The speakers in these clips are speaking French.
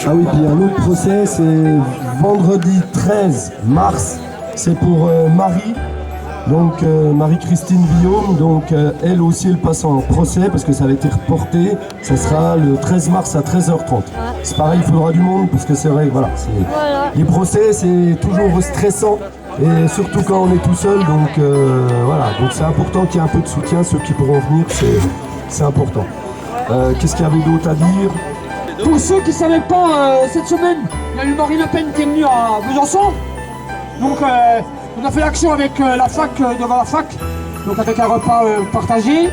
Ah oui, puis un autre procès, c'est vendredi 13 mars, c'est pour Marie, donc Marie-Christine Guillaume, donc elle aussi elle passe en procès parce que ça avait été reporté, ça sera le 13 mars à 13h30. C'est pareil, il faudra du monde parce que c'est vrai, voilà, les procès c'est toujours stressant et surtout quand on est tout seul, donc voilà, donc c'est important qu'il y ait un peu de soutien, ceux qui pourront venir, c'est important. Qu'est-ce qu'il y avait d'autre à dire? Pour ceux qui ne savaient pas, cette semaine, il y a eu Marine Le Pen qui est venue à Besançon. Donc on a fait l'action avec la fac, devant la fac, donc avec un repas partagé.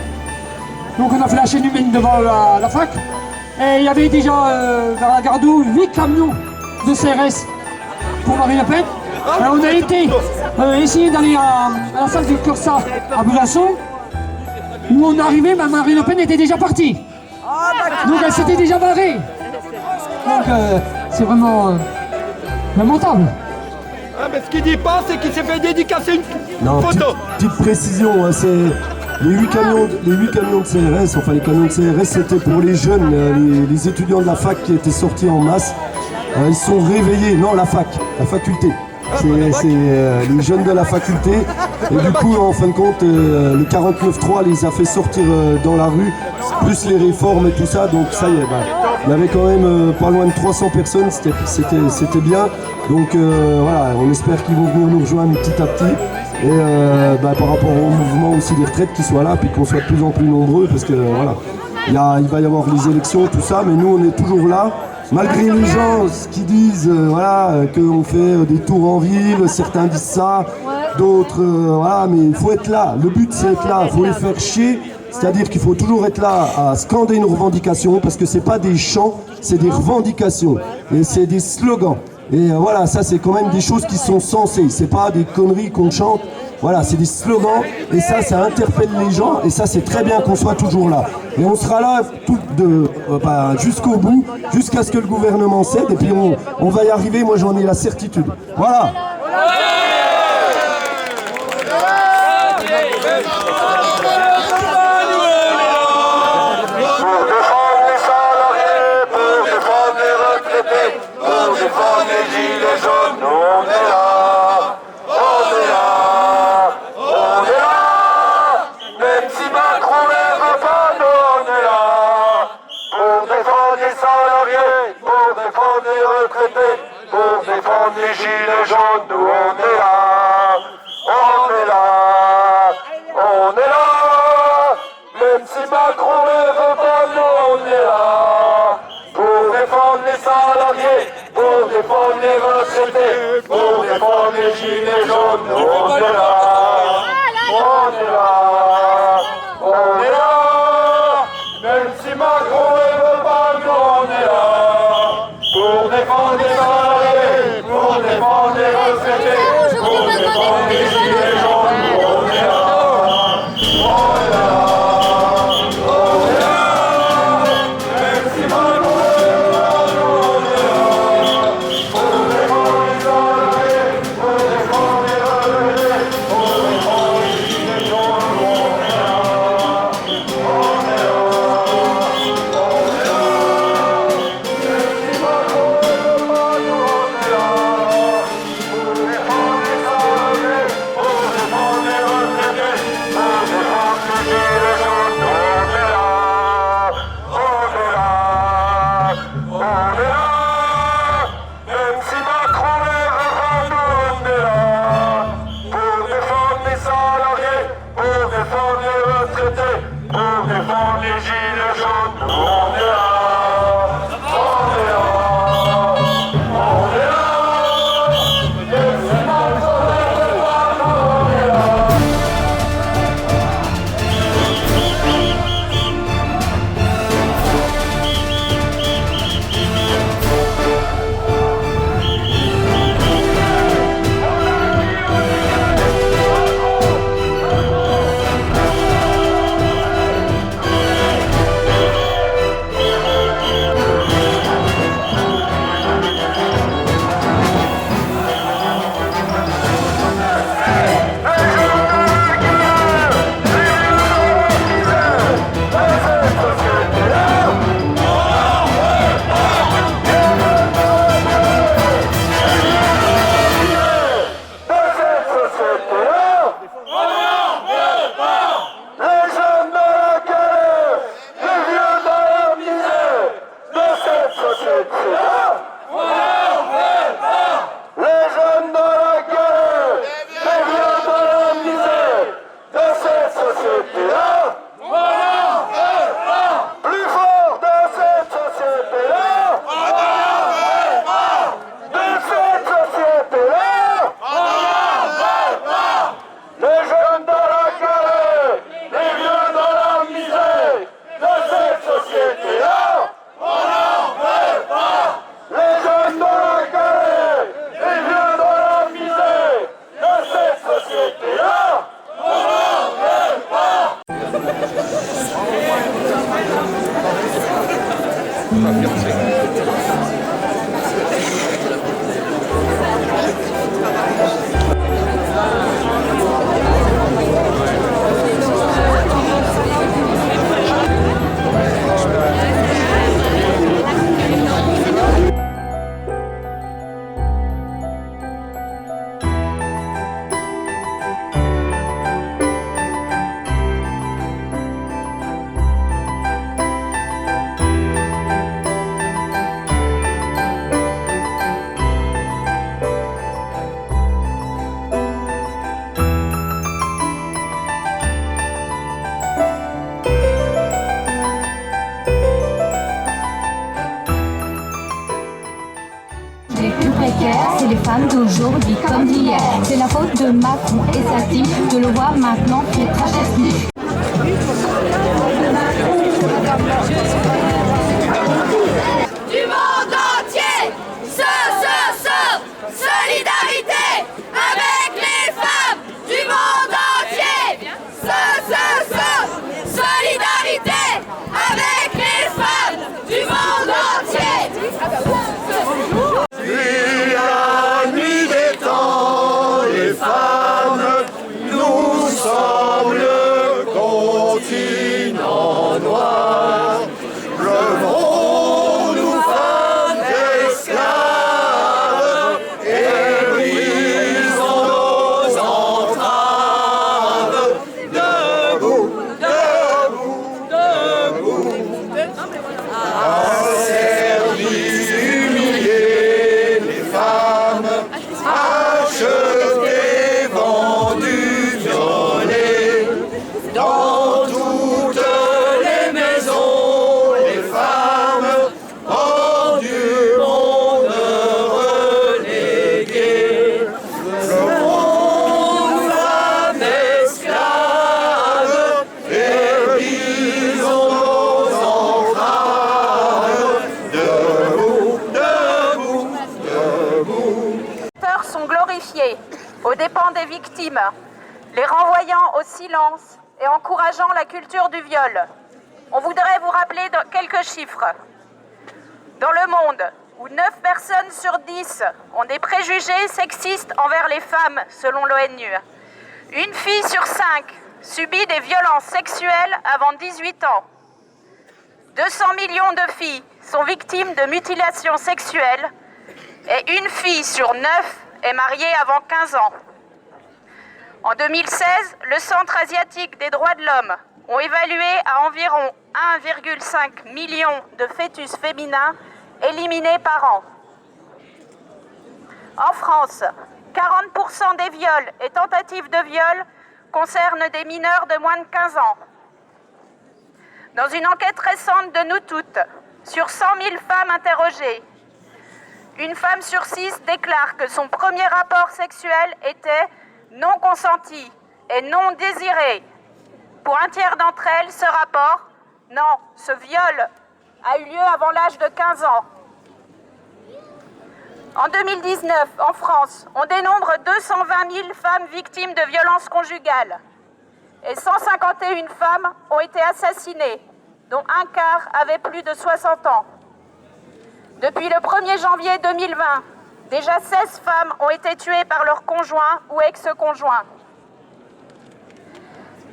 Donc on a fait la chaîne humaine devant la fac. Et il y avait déjà vers la Gardou 8 camions de CRS pour Marine Le Pen. On a été essayer d'aller à la salle du Corsa à Besançon, où on est arrivé, Marine Le Pen était déjà partie. Donc elle s'était déjà barrée. Donc c'est vraiment lamentable. Ah, mais ce qu'il dit pas, c'est qu'il s'est fait dédicacer une photo. Petite précision, hein, c'est les 8 camions de CRS, enfin les camions de CRS c'était pour les jeunes, les étudiants de la fac qui étaient sortis en masse. Ils sont réveillés, non la faculté. C'est les jeunes de la faculté. Et du coup, en fin de compte, le 49.3 les a fait sortir dans la rue, plus les réformes et tout ça. Donc ça y est, il y avait quand même pas loin de 300 personnes, c'était bien. Donc voilà, on espère qu'ils vont venir nous rejoindre petit à petit. Et par rapport au mouvement aussi des retraites qui soient là, puis qu'on soit de plus en plus nombreux, parce que voilà, il va y avoir les élections, tout ça, mais nous on est toujours là. Malgré les gens qui disent qu'on fait des tours en ville, certains disent ça, d'autres, voilà, mais il faut être là. Le but c'est être là, il faut les faire chier, c'est-à-dire qu'il faut toujours être là à scander nos revendications, parce que c'est pas des chants, c'est des revendications, et c'est des slogans. Et voilà, ça c'est quand même des choses qui sont sensées, c'est pas des conneries qu'on chante. Voilà, c'est des slogans et ça interpelle les gens et ça c'est très bien qu'on soit toujours là. Et on sera là jusqu'au bout, jusqu'à ce que le gouvernement cède et puis on va y arriver, moi j'en ai la certitude. Voilà. Pour défendre les gilets jaunes, nous on est là. Même si Macron ne veut pas, nous on est là. Pour défendre les salariés, pour défendre les retraités, pour défendre les gilets jaunes, nous on est là. On est là. On est là. Même si Macron ne veut pas, nous on est là. Pour défendre les salariés, pour défendre les retraités, pour défendre les gilets jaunes, nous on est là. On est là. On est là. Même si Macron ne veut pas, nous on est là. Pour défendre les salariés, pour défendre les retraités, pour défendre les gilets jaunes, nous on est là. On est là. C'est la faute de Macron et sa team de le voir maintenant qui est tragédie. Du monde entier, solidarité avec les femmes du monde entier. Solidarité avec les femmes du monde entier. Puis à la nuit des temps, les femmes nous sommes le continent noir. Levons-nous, femmes esclaves, et brisons nos entraves. Debout, debout, debout, asservis, humiliés, les femmes, achetées, vendues, violées, dans toutes les maisons, les femmes, hors du monde reléguées. Levons-nous, femmes esclaves, et brisons nos entraves. Debout, debout, debout. Les acteurs sont glorifiés aux dépens des victimes, les renvoyant au silence et encourageant la culture du viol. On voudrait vous rappeler quelques chiffres. Dans le monde, où 9 personnes sur 10 ont des préjugés sexistes envers les femmes, selon l'ONU, une fille sur 5 subit des violences sexuelles avant 18 ans. 200 millions de filles sont victimes de mutilations sexuelles et une fille sur 9 est mariée avant 15 ans. En 2016, le Centre asiatique des droits de l'homme ont évalué à environ 1,5 million de fœtus féminins éliminés par an. En France, 40% des viols et tentatives de viol concernent des mineurs de moins de 15 ans. Dans une enquête récente de Nous Toutes, sur 100 000 femmes interrogées, une femme sur 6 déclare que son premier rapport sexuel était non consenti et non désiré. Pour un tiers d'entre elles, ce rapport, non, ce viol, a eu lieu avant l'âge de 15 ans. En 2019, en France, on dénombre 220 000 femmes victimes de violences conjugales et 151 femmes ont été assassinées, dont un quart avait plus de 60 ans. Depuis le 1er janvier 2020, déjà 16 femmes ont été tuées par leur conjoint ou ex-conjoint.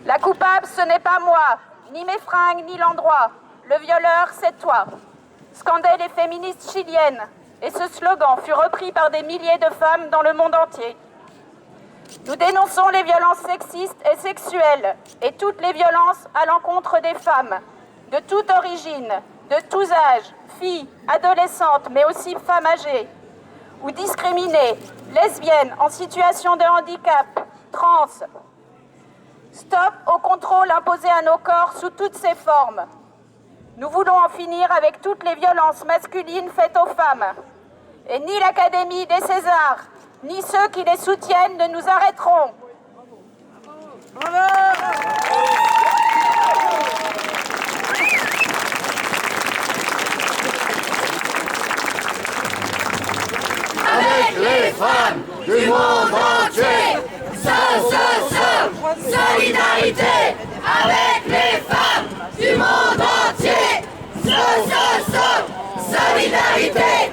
La coupable, ce n'est pas moi, ni mes fringues, ni l'endroit. Le violeur, c'est toi. Scandaient les féministes chiliennes. Et ce slogan fut repris par des milliers de femmes dans le monde entier. Nous dénonçons les violences sexistes et sexuelles et toutes les violences à l'encontre des femmes, de toute origine, de tous âges, filles, adolescentes, mais aussi femmes âgées, ou discriminées, lesbiennes, en situation de handicap, trans. Stop au contrôle imposé à nos corps sous toutes ses formes. Nous voulons en finir avec toutes les violences masculines faites aux femmes. Et ni l'Académie des Césars, ni ceux qui les soutiennent ne nous arrêteront. Avec les femmes du monde entier, solidarité avec les femmes du monde entier, solidarité.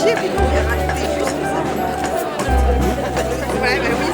chier. Ouais, bah oui.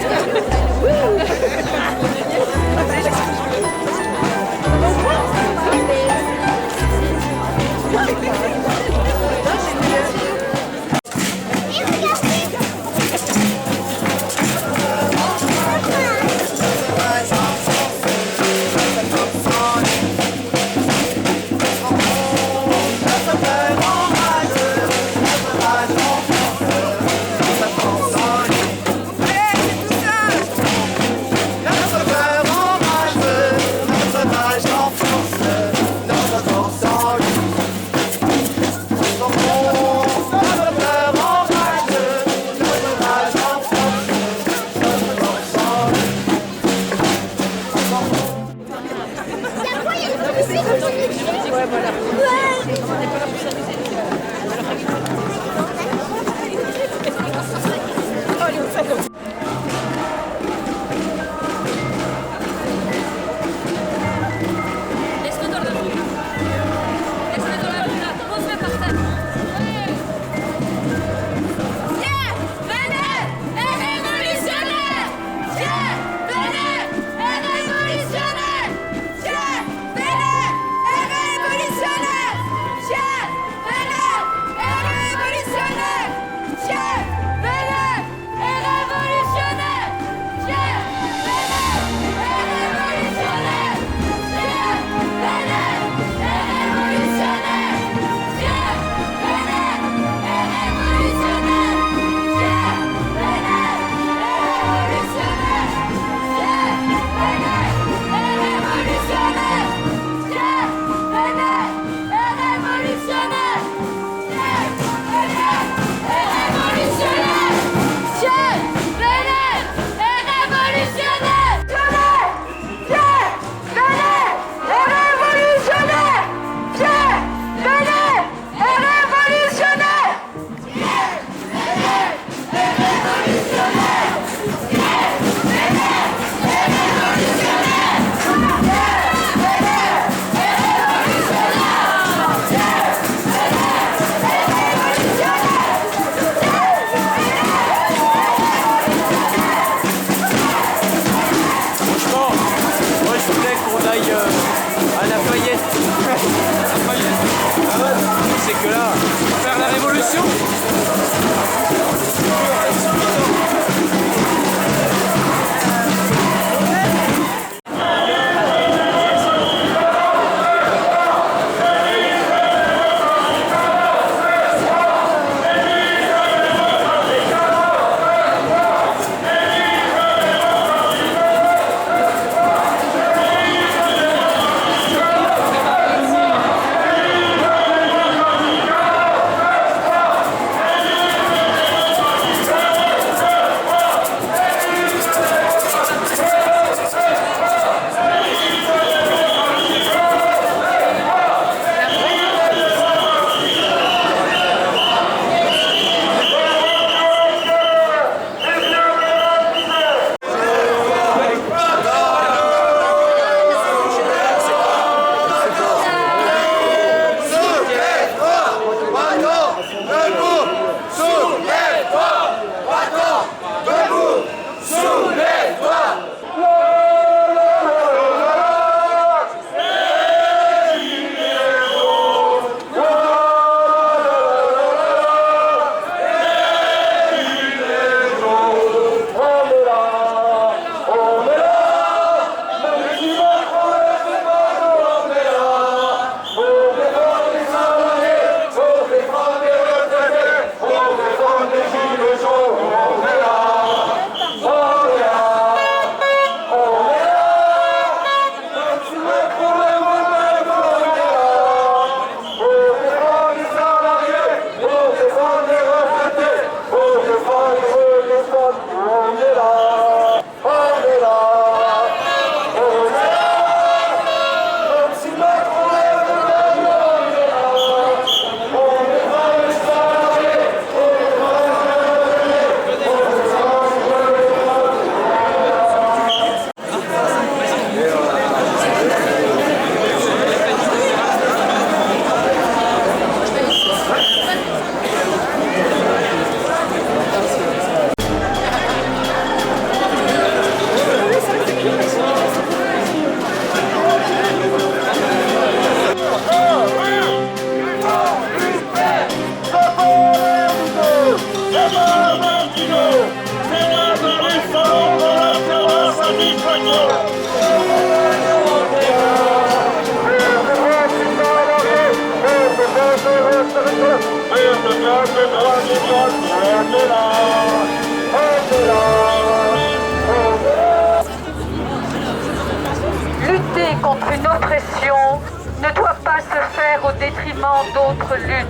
au détriment d'autres luttes.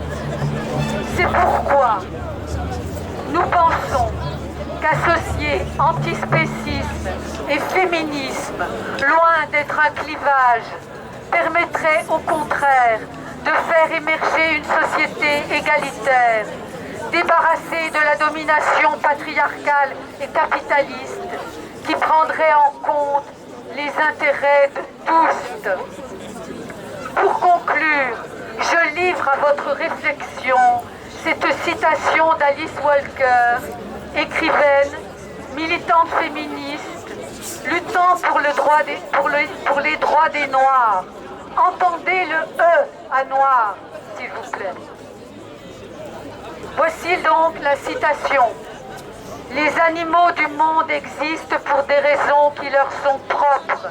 C'est pourquoi nous pensons qu'associer antispécisme et féminisme, loin d'être un clivage, permettrait au contraire de faire émerger une société égalitaire, débarrassée de la domination patriarcale et capitaliste qui prendrait en compte les intérêts de tous. Pour conclure, je livre à votre réflexion cette citation d'Alice Walker, écrivaine, militante féministe, luttant pour les droits des Noirs. Entendez le E à noir, s'il vous plaît. Voici donc la citation. Les animaux du monde existent pour des raisons qui leur sont propres.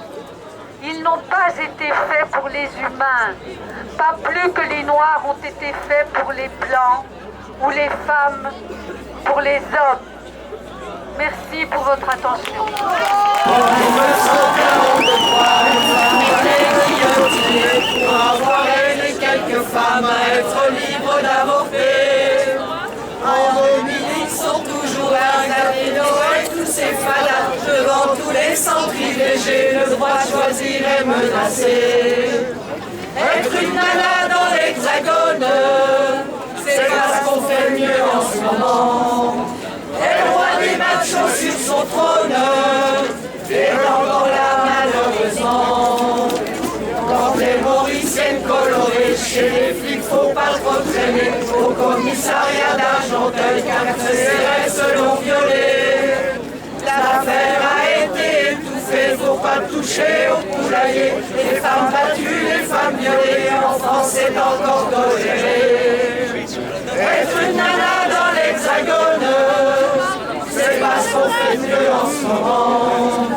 Ils n'ont pas été faits pour les humains, pas plus que les Noirs ont été faits pour les Blancs ou les femmes pour les hommes. Merci pour votre attention. Pour avoir aidé quelques femmes à être libres d'avorter. En vos milices sont toujours là, Gavino et tous ces fadas. Devant tous les centres IVG, le droit de choisir est menacé. Être une nana dans l'hexagone, c'est parce qu'on fait mieux en ce moment. Et le roi des machos sur son trône est encore là malheureusement. Quand les Mauriciennes colorées chez les flics, faut pas trop traîner. Au commissariat d'Argenteuil, car CRS l'ont violé. L'affaire a été étouffée, faut pas toucher au poulailler. Les femmes battues, les femmes violées, en France c'est encore toléré. Être une nana dans l'hexagone, c'est parce qu'on fait mieux en ce moment.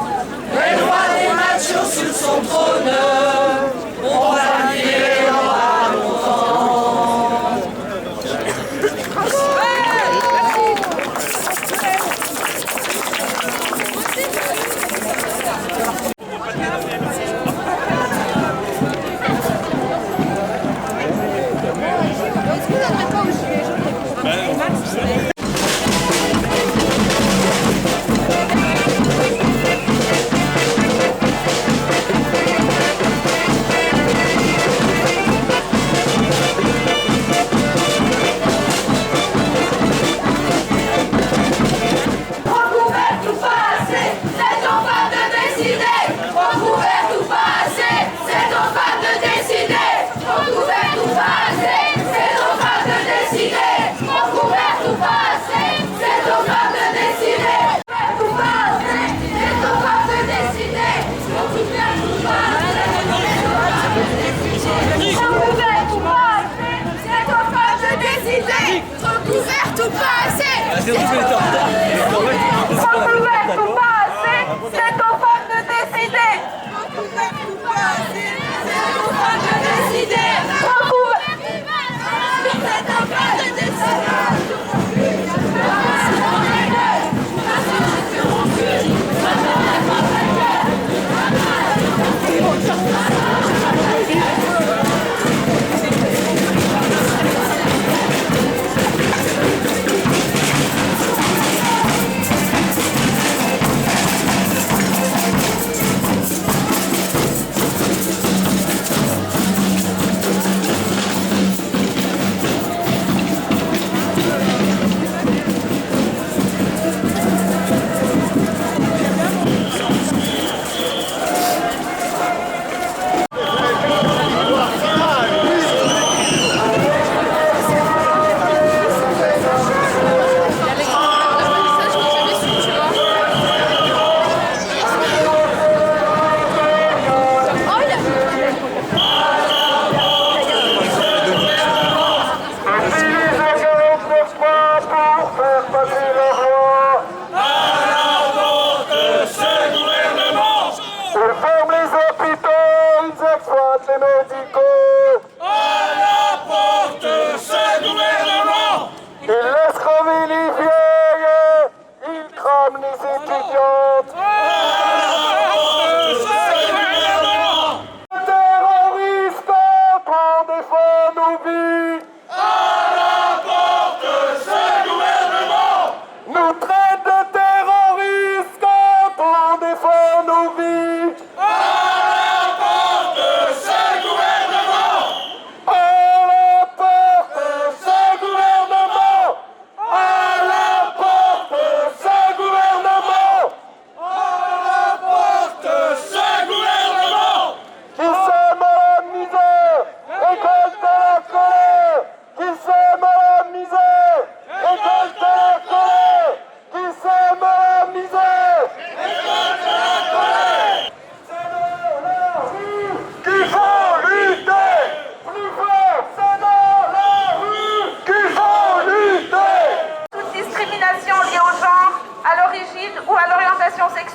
Le roi des machos sur son trône, on va vivre dans longtemps.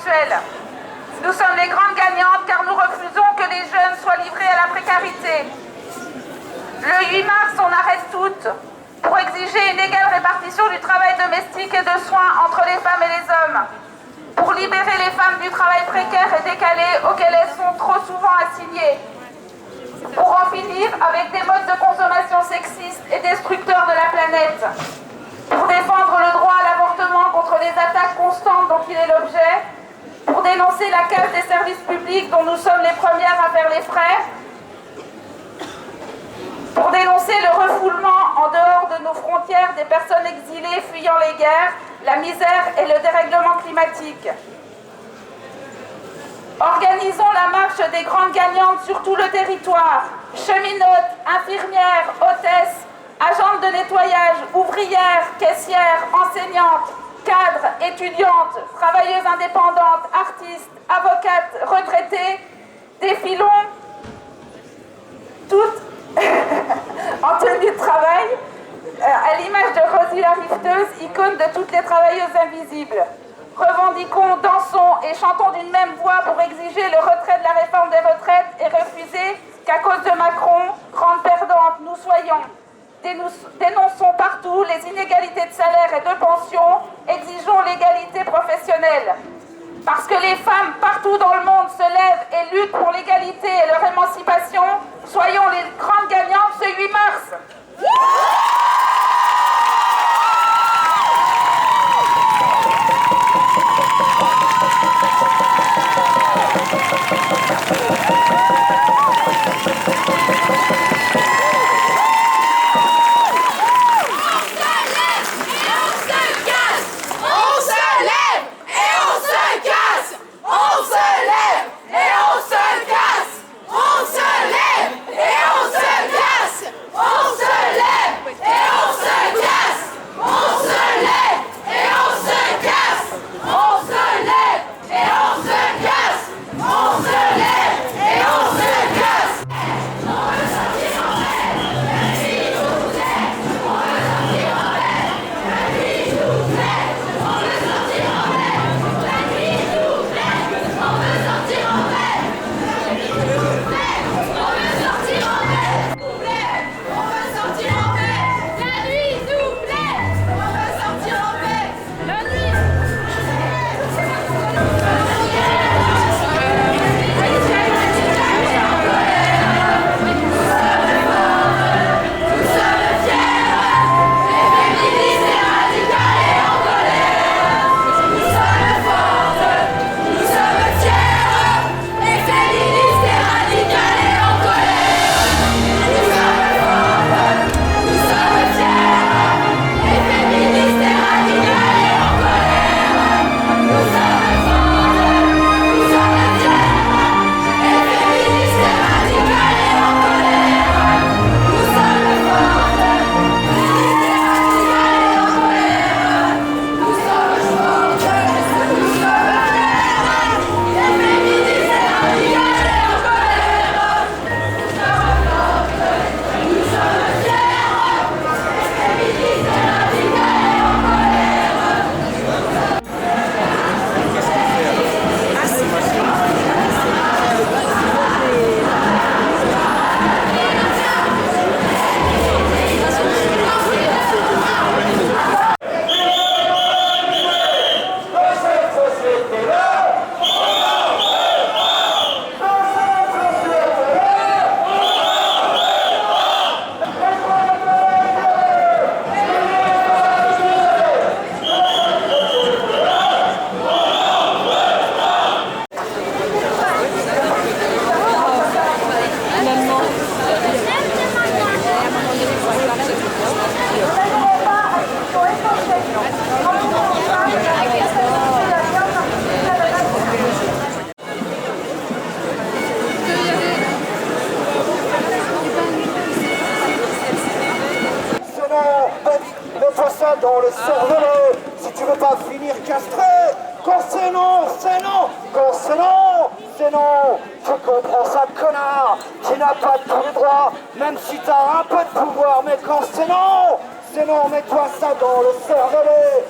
actuelle. Nous sommes les grandes gagnantes car nous refusons que les jeunes soient livrés à la précarité. Le 8 mars, on arrête toutes pour exiger une égale répartition du travail domestique et de soins entre les femmes et les hommes, pour libérer les femmes du travail précaire et décalé auquel elles sont trop souvent assignées, pour en finir avec des modes de consommation sexistes et destructeurs de la planète, pour défendre le droit à l'avortement contre les attaques constantes dont il est l'objet, pour dénoncer la casse des services publics dont nous sommes les premières à faire les frais, pour dénoncer le refoulement en dehors de nos frontières des personnes exilées fuyant les guerres, la misère et le dérèglement climatique. Organisons la marche des grandes gagnantes sur tout le territoire. Cheminotes, infirmières, hôtesses, agentes de nettoyage, ouvrières, caissières, enseignantes, cadres, étudiantes, travailleuses indépendantes, artistes, avocates, retraitées, défilons, toutes en tenue de travail, à l'image de Rosie la rifteuse, icône de toutes les travailleuses invisibles. Revendiquons, dansons et chantons d'une même voix pour exiger le retrait de la réforme des retraites et refuser qu'à cause de Macron, grande perdante, nous soyons. Dénonçons partout les inégalités de salaire et de pension, exigeons l'égalité professionnelle. Parce que les femmes partout dans le monde se lèvent et luttent pour l'égalité et leur émancipation, soyons les grandes gagnantes ce 8 mars. Dans le cervelet, si tu veux pas finir castré, quand c'est non, c'est non, quand c'est non, c'est non. Tu comprends ça, connard, tu n'as pas tous les droits, même si t'as un peu de pouvoir, mais quand c'est non, mets-toi ça dans le cervelet.